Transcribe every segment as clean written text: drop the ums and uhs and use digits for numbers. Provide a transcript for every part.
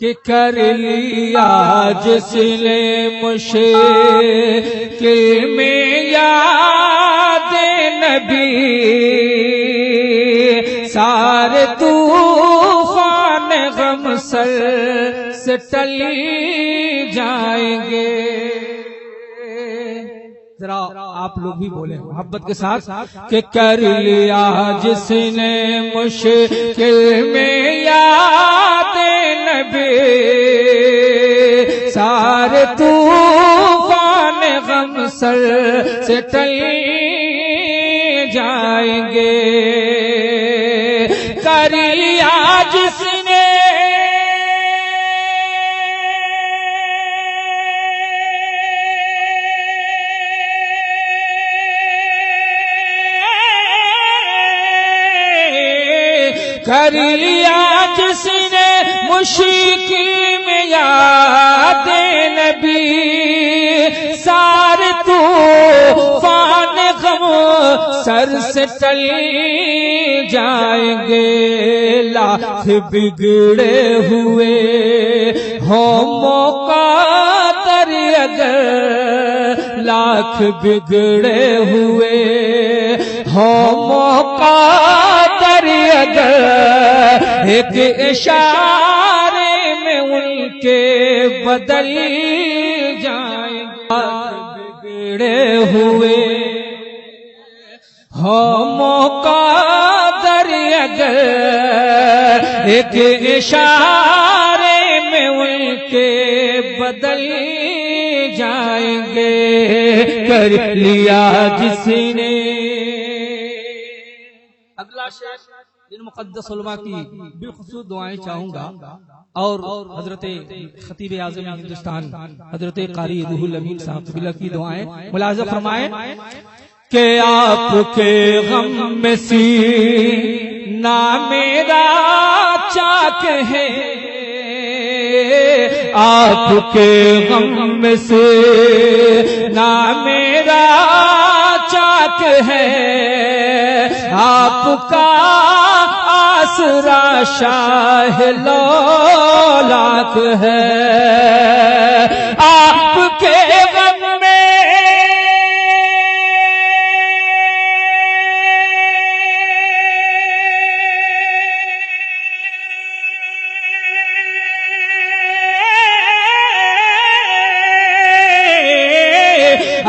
कि कर लिया जिसने मुश्किल में याद नबी, सारे तूफान गम सर से टल जाएंगे। जरा आप लोग भी बोले मोहब्बत के साथ कि कर लिया जिसने मुश्किल में याद नबी, सारे तूफान गम सर से टल जाएंगे। कर लिया जिसने कर लिया जिसने मुश्किल में याद नबी, सारे तूफान गम सर से टल जाएंगे। लाख बिगड़े हुए हो मौका तर अगर, लाख बिगड़े हुए हो मौका अगर, एक इशारे में उनके बदल जाएंगे। बिगड़े हुए हो मौका दर अगर, एक इशारे में उनके बदल जाएंगे। कर लिया जिसने। अगला शेर इन मुक़द्दस उलमा की बिलखुसूस दुआएं चाहूंगा और हजरत खतीब आज़म हिंदुस्तान हजरत कारी रूहुल अमीन साहब क़िबला की दुआएं मुलाज़ा फरमाएं कि आपके गम में सीना मेरा चाक है, आपके गम में सीना मेरा चाक है, आपका आसरा शाह लौलाक है। आपके गम में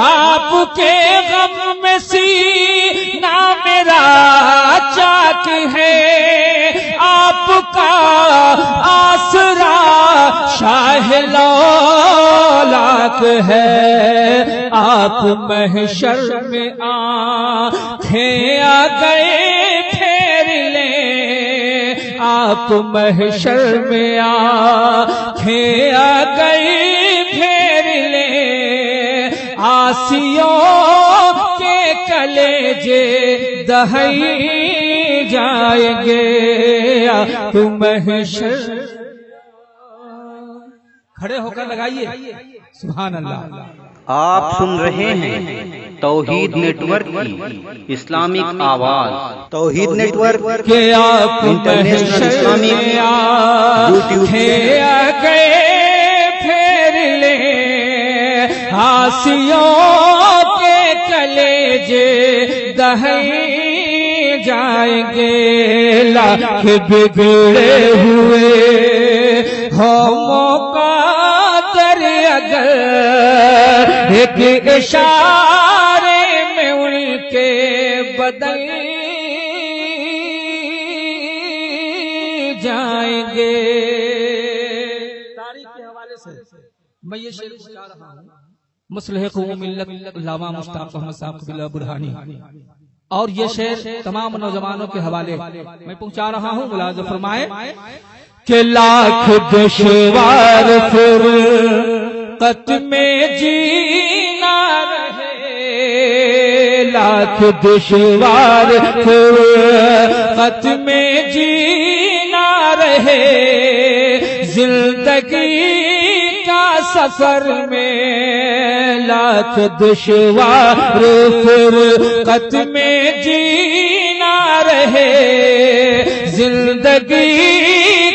आपके गम में सीना मेरा चाक है, आपका आसरा शाह लौलाक है। आप महशर में आंखें आ गए फेर ले, आप महशर में आंखें आ गए फेर ले, आसियों के कलेजे दहाई जाएंगे। तुम महशर खड़े होकर लगाइए सुभान अल्लाह। आप सुन रहे हैं तौहीद नेटवर्क की इस्लामिक आवाज। तौहीद नेटवर्क के आप इंटरनेशनल इस्लामिक यूट्यूब गए फेर ले, हासियों के कलेजे दहाई जाएंगे। लाख बिगड़े हुए हो मौका दर अगर, एक इशारे में उनके बदल जाएंगे। तारीख के हवाले से मैं ये शेर बता रहा हूँ मुस्लिह कौम मिल्लत अल्लामा मुश्ताक अहमद साहब क़िबला बुरहानी, और ये शेर तमाम नौजवानों के हवाले मैं पहुंचा रहा हूँ। मुलाज़ा फरमाए कि लाख दुश्वार फुरक़त में जीना रहे, लाख दुश्वार फुरक़त में जीना रहे, जिंदगी का सफर में लाख दुश्वार फुरक़त में जीना रहे, जिंदगी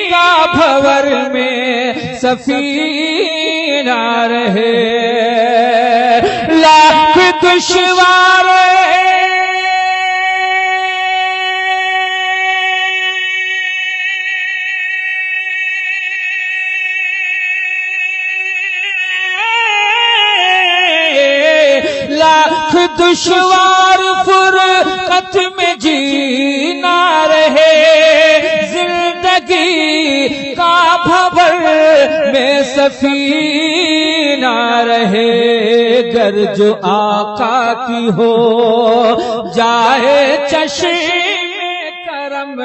का भंवर में सफीना रहे, लाख दुश्वार लाख दुश्वार फुरकत में जीना रहे, जिंदगी का भंवर में सफीना रहे। गर जो आका की हो जाए चश्मे करम,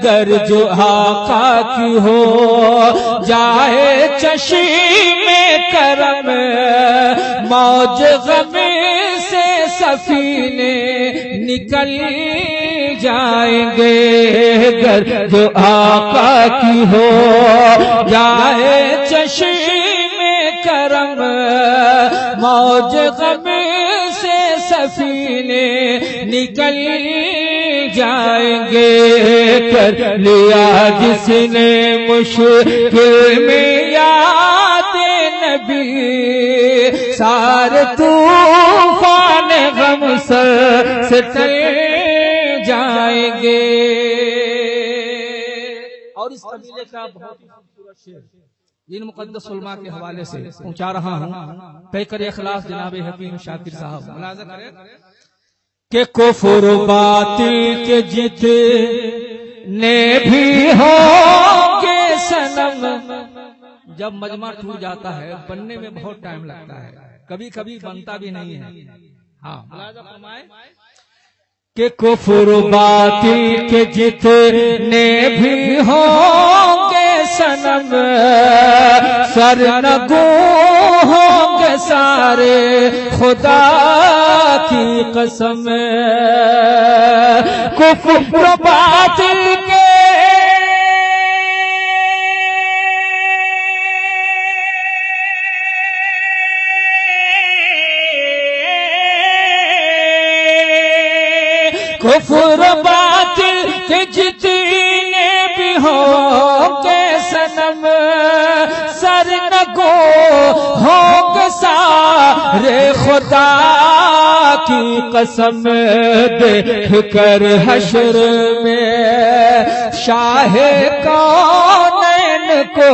गर जो आका की हो जाए चश्मे करम, मौज गम से सफीने निकल जाएंगे। गर जो आका की हो जाए चश्मे करम, मौज गम से सफीने निकल जाएंगे। कर लिया जिसने मुश्किल में याद नबी, सारे तूफान गम से टल जाएंगे। और इस कबीले का बहुत ही खूबसूरत शेर इन मुकद्दस उलमा के हवाले से पहुंचा रहा हूं। पैकर इखलास जनाब हकीम शाकिर साहब मुलाजा करें कि कुफ्र बातिल के जितने भी होंगे सनम, जब मजमा टूट जाता है बनने में बहुत टाइम लगता है, कभी कभी बनता भी नहीं है। हाँ मुलाजा फरमाए कि कुफ्र बातिल के जितने भी होंगे सनम, सरनगू होंगे सारे खुदा की कसम। कुफ्र बातिल के कुफ्र बातिल के जितने भी होंगे सनम, सरनगो होंगे सारे खुदा की कसम। देख कर हश्र में शाहे कौनैन को,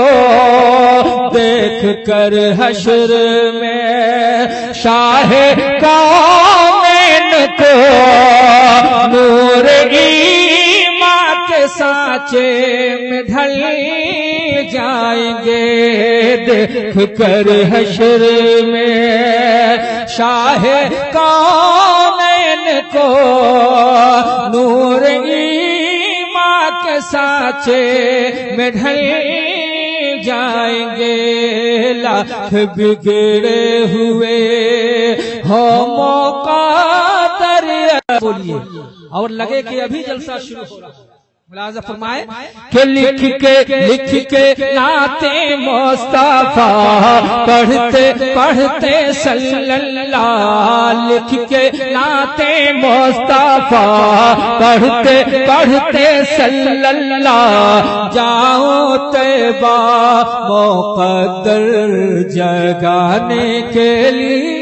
देख कर हश्र में शाहे कौनैन को, नूर ईमान के सांचे में ढल जाएंगे। देख कर हश्र में शाहे कौनैन को, नूर ईमान के सांचे में ढल जाएंगे। लाख बिगड़े हुए हो मौका दरिया, बोलिए और लगे कि अभी जलसा शुरू हो रहा है। मुलाजा फरमाए कि लिख के नाते मुस्तफा, पढ़ते पढ़ते सल्लल्लाह, लिख के नाते मुस्तफा, पढ़ते पढ़ते सल्लल्लाह, जाओ तैबा मुक़द्दर जगाने के लिए,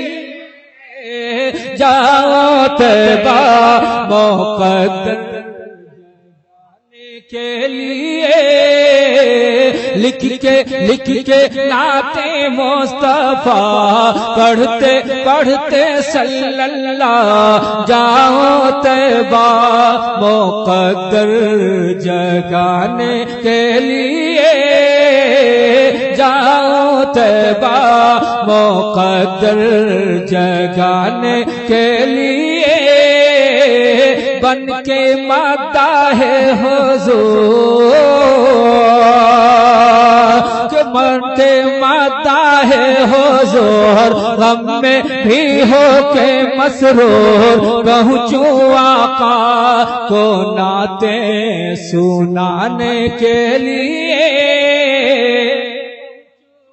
जाओ तैबा मुक़द्दर के लिए। लिख के नाते मुस्तफा, पढ़ते पढ़ते सल्लल्लाह, जाओ तैबा मुक़द्दर जगाने के लिए, जाओ तैबा मुक़द्दर जगाने के लिए। बन के मद्दाहे हुज़ूर, के मन के मद्दाहे हुज़ूर, गम में भी हो के मसरूर, पहुँचूं आका को नाते सुनाने के लिए,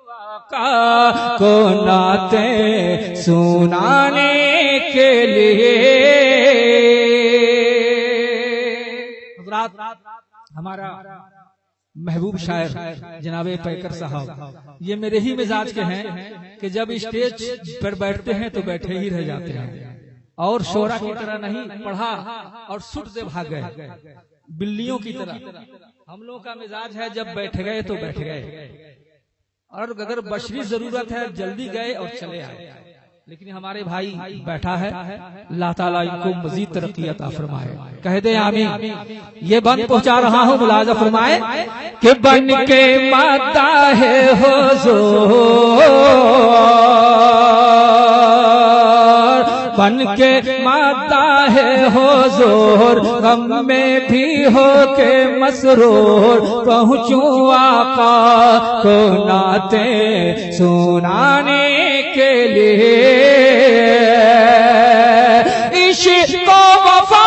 आका को नाते सुनाने के लिए। हमारा महबूब शायर जनाबे पैकर साहब, ये मेरे ही मिजाज के हैं कि जब स्टेज पर बैठते हैं तो बैठे ही रह जाते हैं और शोरा की तरह नहीं पढ़ा और सुट से भाग गए, बिल्लियों की तरह। हम लोग का मिजाज है जब बैठ गए तो बैठ गए, और अगर बशरी जरूरत है जल्दी गए और चले आए। लेकिन हमारे भाई बैठा है, अल्लाह ताला इनको मजीद तरक्की अता फरमाए, कह दे आमीन। ये बंद पहुंचा रहा हूँ, मुलाजा फरमाए कि बन के माता है हुजूर, बन के माता है हुजूर, गम में भी हो के मसरूर, पहुँचूं आका को नाते सुनाने के लिए, इश्क वफा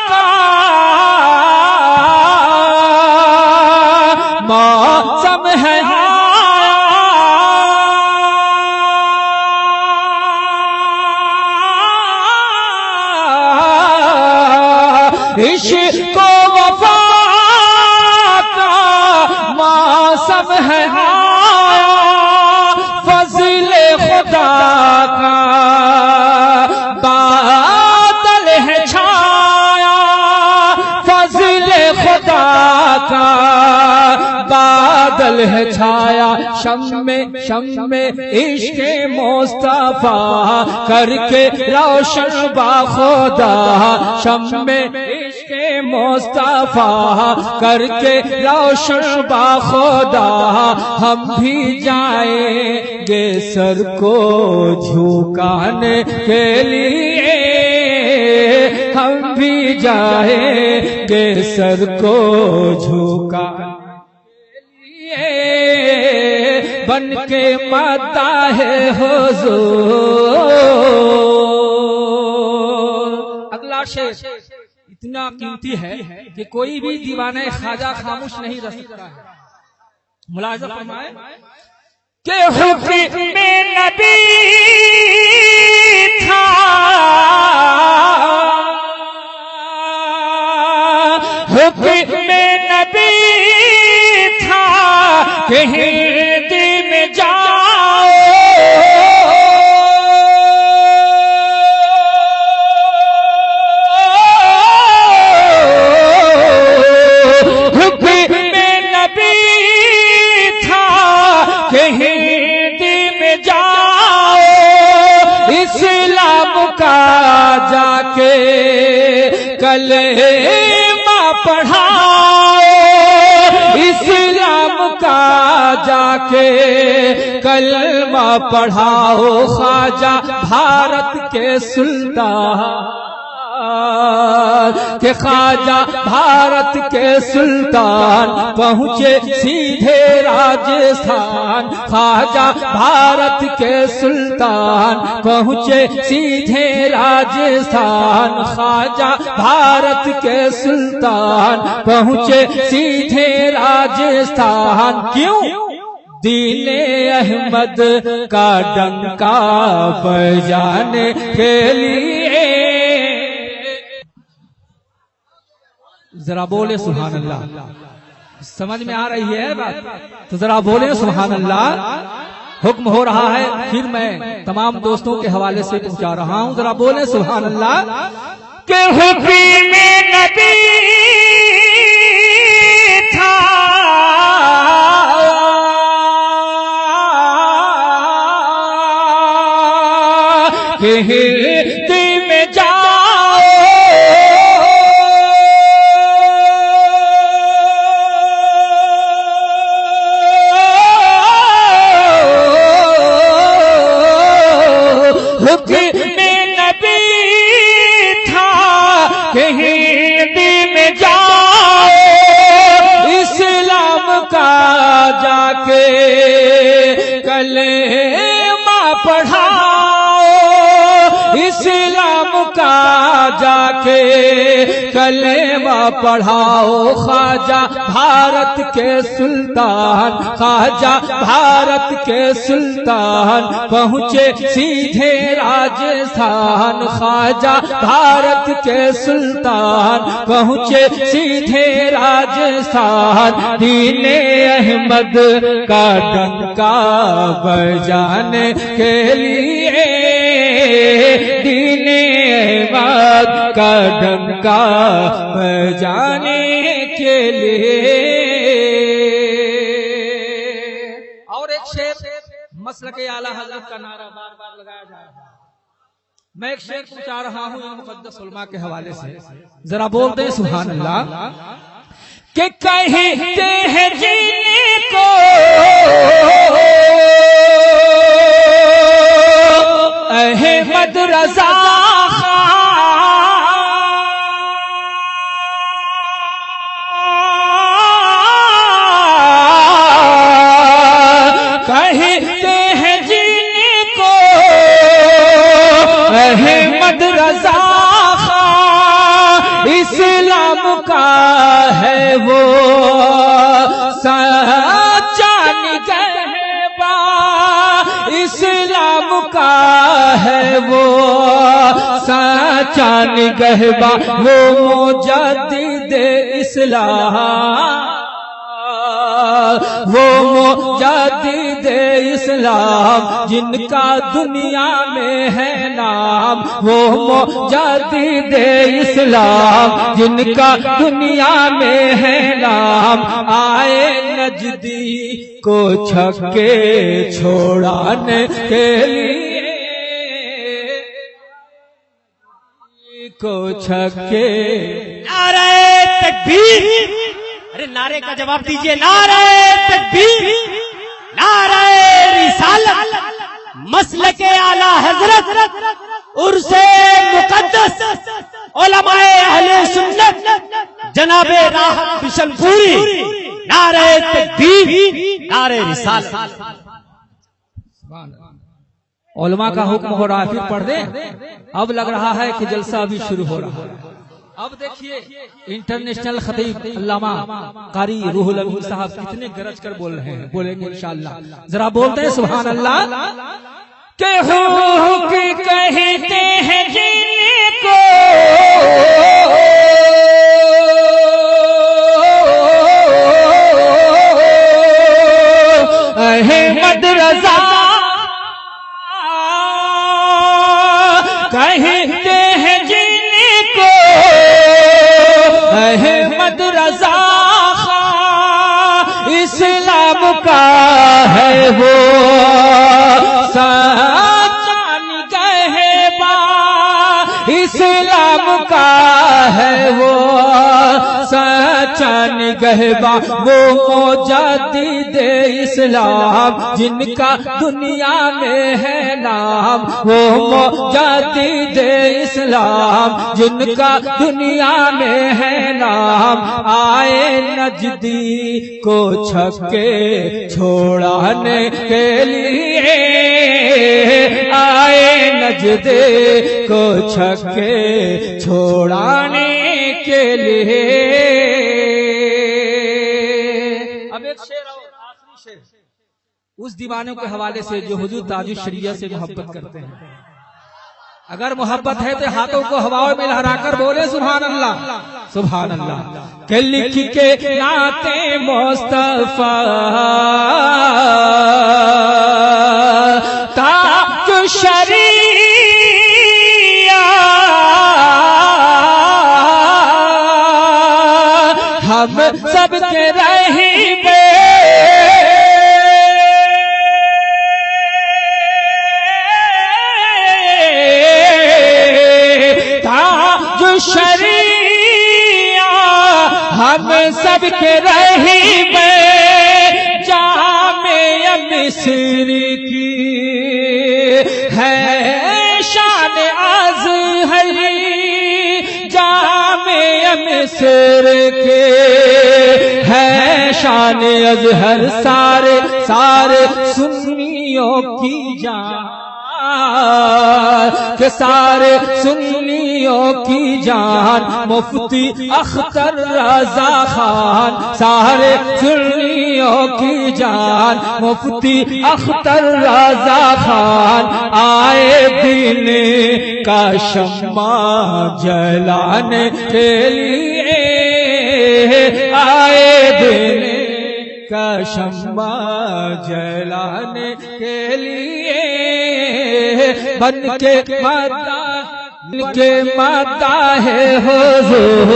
का मौसम है, इश्क वफा का मौसम है, फज़ले खुदा का बादल है छाया, फज़ले खुदा का बादल है छाया, शम में इश्क़ मुस्तफ़ा करके रोशन बाखुदा, शम में इश्क़ मुस्तफ़ा करके रोशन बाखुदा, हम भी जाएंगे सर को झुकाने के लिए, हम भी जाएंगे सर को झुकाने के लिए, बन के माता है हुजूर। अगला शेर इतना कीमती है कि कोई भी दीवाने ख्वाजा खामोश नहीं रह सकता है। मुलाज़ा फरमाए कि हुक्म में नबी था, हुक्म में नबी था कि हिंद में जाओ, हुक्म में नबी था कि हिंद में जाओ, इस्लाम का जाके कलेमा पढ़ाओ, इस्लाम का जाके कलमा पढ़ाओ, ख्वाजा भारत के सुल्तान, के ख्वाजा भारत के सुल्तान पहुँचे सीधे राजस्थान, ख्वाजा भारत के सुल्तान पहुँचे सीधे राजस्थान, ख्वाजा भारत के सुल्तान पहुँचे सीधे राजस्थान। क्यों? दीने अहमद का डंका बजाने के लिए। जरा बोले सुभान अल्लाह। समझ में आ रही है बात? तो जरा बोले सुभान अल्लाह। हुक्म हो रहा है, फिर मैं तमाम दोस्तों के हवाले से पहुंचा रहा हूं, जरा बोले सुभान अल्लाह। के हुक्म में नबी था कि हिंद में जाओ, हुक्म में नबी था कि हिंद में जाओ, इस्लाम का जाके कलेमा पढ़ाओ, का जाके कलेमा पढ़ाओ ख्वाजा भारत के सुल्तान, ख्वाजा भारत के सुल्तान पहुँचे सीधे राजस्थान, ख्वाजा भारत के सुल्तान पहुँचे सीधे राजस्थान। दीने अहमद का डंका बजाने के लिए, दीने अहमद का डंका बजाने के लिए। और एक शेर मसलक आला हज़रत का नारा बार बार लगाया जा रहा है। मैं एक शेर पूछा रहा हूँ मुक़द्दस उलमा के हवाले से, जरा बोलते हैं सुभान अल्लाह। कि कहते हैं जिनको अहमद रज़ा कहते हैं जिनको अहमद रज़ा इस्लाम का है वो सच्चा निगहबा, इस्लाम का है वो सच्चा निगहबा, वो मुजद्दिद इस्लाम, वो मुजद्दिद इस्लाम जिनका दुनिया में है नाम, वो मुजद्दिद इस्लाम जिनका दुनिया में है नाम। आए नजदी को छक्के छोड़ाने के लिए, को छक्के। नारे तकबीर, अरे नारे का जवाब दीजिए। नारे तकबीर, नारे रिसालत, मसलके आला हजरत उर्से मुकद्दस उलमाए अहले सुन्नत जनाबे राहत बिशनपुरी। नारे तकबीर, नारे रिसालत। उलमा का हुक्म हो रहा है, फिर पढ़ दे। अब लग रहा है कि जलसा अभी शुरू हो रहा है। अब देखिए इंटरनेशनल खतीब अल्लामा कारी रूहुल अमीन साहब कितने गरज कर बोल रहे हैं, बोलेंगे इंशाअल्लाह। जरा बोलते हैं सुभान अल्लाह। के हुक कहते हैं जिनको अहमद रज़ा कहते हैं जिनको अहमद रज़ा इस्लाम का है वो सच्चा निगहबा, इस्लाम का है वो सच्चा निगहबा, वो मुजद्दिद इस्लाम जिनका दुनिया में है नाम, वो मुजद्दिद इस्लाम जिनका दुनिया में है नाम। आए नजदी को छक्के छोड़ाने के लिए, आए नजदी को छक्के छोड़ाने के लिए। अब एक शेर और आखिरी शेर उस दीवानों के हवाले से जो हुजूर ताजुश शरीयत से मोहब्बत करते हैं। अगर मोहब्बत है तो हाथों को हवाओं में लहराकर बोले सुभान अल्लाह, सुभान अल्लाह। के लिख के नाते मुस्तफा ताजुश शरीयत हम सबके रहीबे, ताजुश शरीयत हम सबके रहीबे, जामे मिस्री की है शान अज़हरी, जामे मिस्र के है शान अज़हर, सारे सारे सुन्नियों की जान, के सारे सुन्नियों की जान मुफ्ती अख्तर रजा खान, सारे सुन्नियों की जान मुफ्ती अख्तर रजा खान, आए दिन का शम्मा जलाने के लिए, आए दिन का शम्मा जलाने के लिए, बन के माता है हुजूर।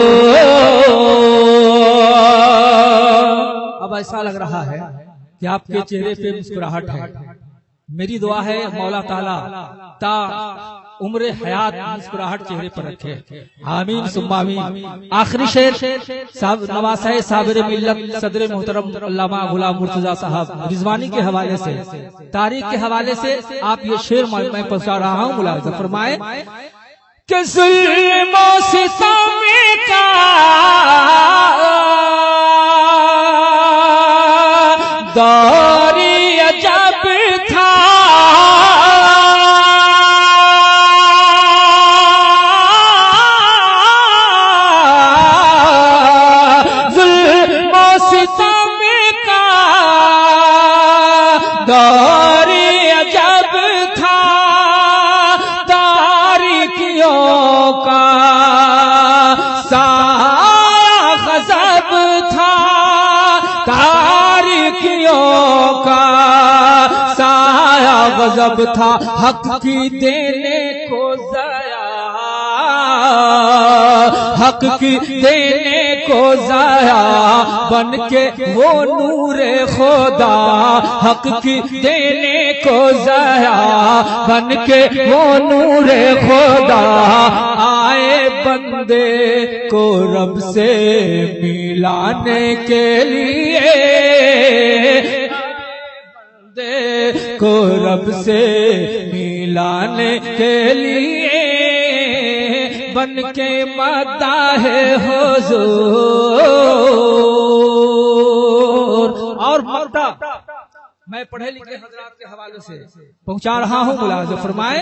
अब ऐसा लग रहा है कि आपके चेहरे पे मुस्कुराहट है। मेरी दुआ है मौला ताला ता उम्र हयात मुस्कुराहट चेहरे पर रखे, आमीन सुम्मा आमीन। आखिरी शेर नवासाए साबिर मिल्लत सदर मोहतरम अल्लामा गुलाम मुर्तजा साहब रिजवानी के हवाले से, तारीख के हवाले से आप ये शेर मैं पहुंचा रहा हूँ। मुलाहिजा फरमाए कि जुल्मों सितम का दौर अजब था, जुल्मों सितम का दौर अजब था, तारीकियों का साया गजब था, तारीकियों का साया गजब था, हक की देने को ज़ाया, हक की देने को ज़ाया, बन के वो नूरे खुदा, हक की देने को ज़ाया, बन के वो नूरे खुदा, आए बंदे को रब से मिलाने के लिए, बंदे को रब से मिलाने के लिए, बन के माता है हुजूर। और मक्ता मैं पढ़े लिखे हजरात के हवाले से पहुंचा रहा हूँ। मुलाहिजा फरमाए,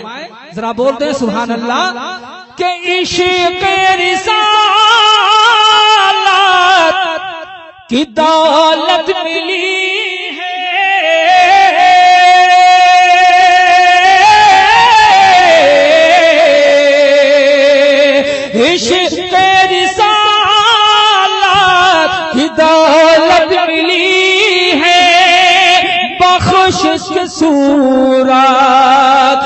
जरा बोलते हैं सुभान अल्लाह के इश्क़ रिसालत की दौलत मिली है, इश्क़ रिसालत की दौलत मिली है, बख्शिश की सूरत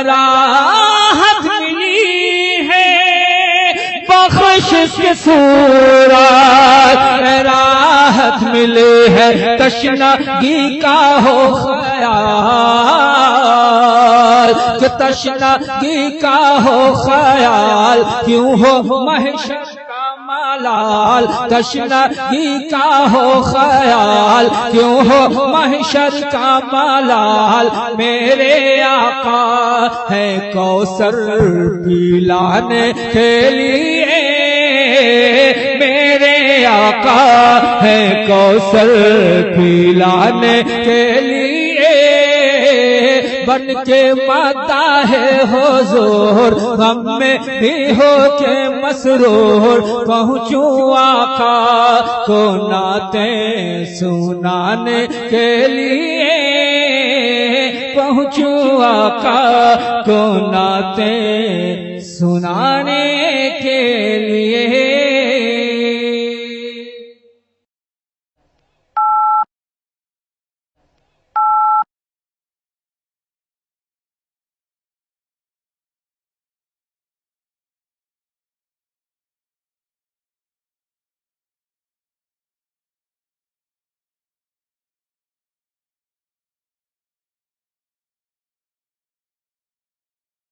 राहत मिली है, बख्शिश की सूरत राहत मिली है, तशनगी का हो ख्याल, कि तशनगी का हो ख्याल, क्यों हो महशर का मालाल, तशनगी का हो ख्याल, क्यों हो महशर का मालाल, मेरे आका है कौसर पिलाने के लिए, मेरे आका है कौसर पिलाने के लिए, बन के माता है हुजूर, हम में भी हो के मसरूर, पहुँचूं आका को नाते सुनाने के लिए, पहुँचूं आका को नाते सुनाने के लिए।